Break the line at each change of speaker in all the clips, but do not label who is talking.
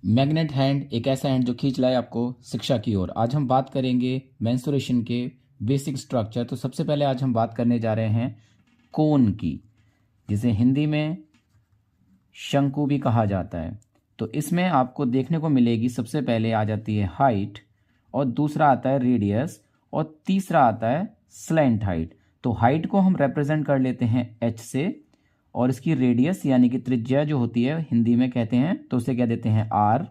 Magnet hand एक ऐसा hand जो खींच लाए आपको शिक्षा की ओर। आज हम बात करेंगे मेंस्ट्रुएशन के बेसिक स्ट्रक्चर। तो सबसे पहले आज हम बात करने जा रहे हैं कोन की, जिसे हिंदी में शंकु भी कहा जाता है। तो इसमें आपको देखने को मिलेगी, सबसे पहले आ जाती है हाइट, और दूसरा आता है रेडियस, और तीसरा आता है स्लैंट हाइट। तो हाइट को हम रिप्रेजेंट कर लेते हैं h से, और इसकी रेडियस यानी कि त्रिज्या जो होती है हिंदी में कहते हैं तो उसे कह देते हैं r।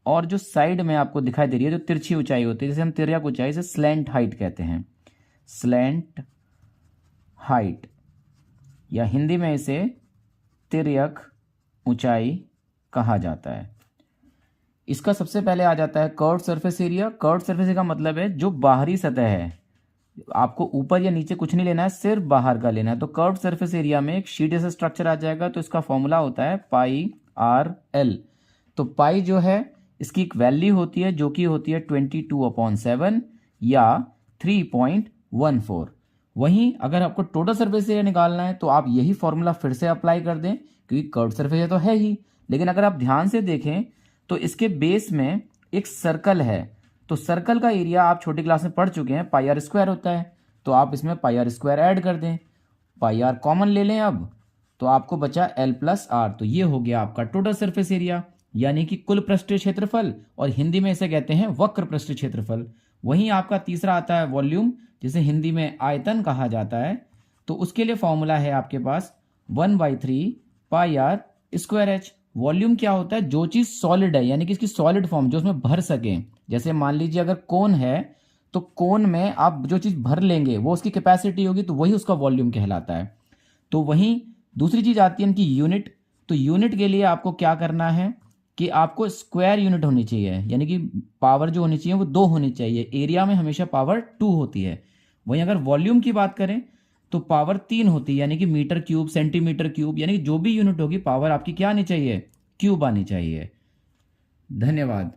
और जो साइड में आपको दिखाई दे रही है जो तिरछी ऊंचाई होती है, जैसे हम तिर्यक ऊंचाई से स्लैंट हाइट कहते हैं, स्लैंट हाइट, या हिंदी में इसे तिर्यक ऊंचाई कहा जाता है। इसका सबसे पहले आ जाता है curved surface area. Curved surface area का मतलब है जो बाहरी सतह है, आपको ऊपर या नीचे कुछ नहीं लेना है, सिर्फ बाहर का लेना है। तो कर्व्ड सरफेस एरिया में एक शीट जैसा स्ट्रक्चर आ जाएगा। तो इसका फॉर्मूला होता है पाई आर एल। तो पाई जो है इसकी एक वैल्यू होती है जो कि होती है 22/7 या 3.14। वहीं अगर आपको टोटल सरफेस एरिया निकालना है तो आप यही फॉर्मूला फिर से अप्लाई कर दें, क्योंकि कर्व्ड सरफेस एरिया तो है ही। लेकिन अगर आप ध्यान से देखें तो इसके बेस में एक सर्कल है। तो सर्कल का एरिया आप छोटी क्लास में पढ़ चुके हैं, पाई आर स्क्वायर होता है। तो आप इसमें पाई आर स्क्वायर ऐड कर दें, पाई आर कॉमन ले लें अब, तो आपको बचा एल प्लस आर। तो ये हो गया आपका टोटल सरफेस एरिया, यानी कि कुल पृष्ठीय क्षेत्रफल, और हिंदी में इसे कहते हैं वक्र पृष्ठीय क्षेत्रफल। वहीं आपका तीसरा आता है वॉल्यूम, जिसे हिंदी में आयतन कहा जाता है। तो उसके लिए फॉर्मूला है आपके पास 1/3 पाई आर स्क्वायर एच। वॉल्यूम क्या होता है? जो चीज सॉलिड है, यानी कि इसकी सॉलिड फॉर्म, जो उसमें भर सके। जैसे मान लीजिए अगर कोन है तो कोन में आप जो चीज भर लेंगे वो उसकी कैपेसिटी होगी, तो वही उसका वॉल्यूम कहलाता है। तो वहीं दूसरी चीज आती है इनकी यूनिट। तो यूनिट के लिए आपको क्या करना है कि आपको स्क्वायर यूनिट होनी चाहिए, यानी कि पावर जो होनी चाहिए वो 2 होनी चाहिए। एरिया में हमेशा पावर 2 होती है। वहीं अगर वॉल्यूम की बात करें तो पावर 3 होती है, यानी कि मीटर क्यूब, सेंटीमीटर क्यूब, यानी कि जो भी यूनिट होगी पावर आपकी क्या आनी चाहिए? क्यूब आनी चाहिए। धन्यवाद।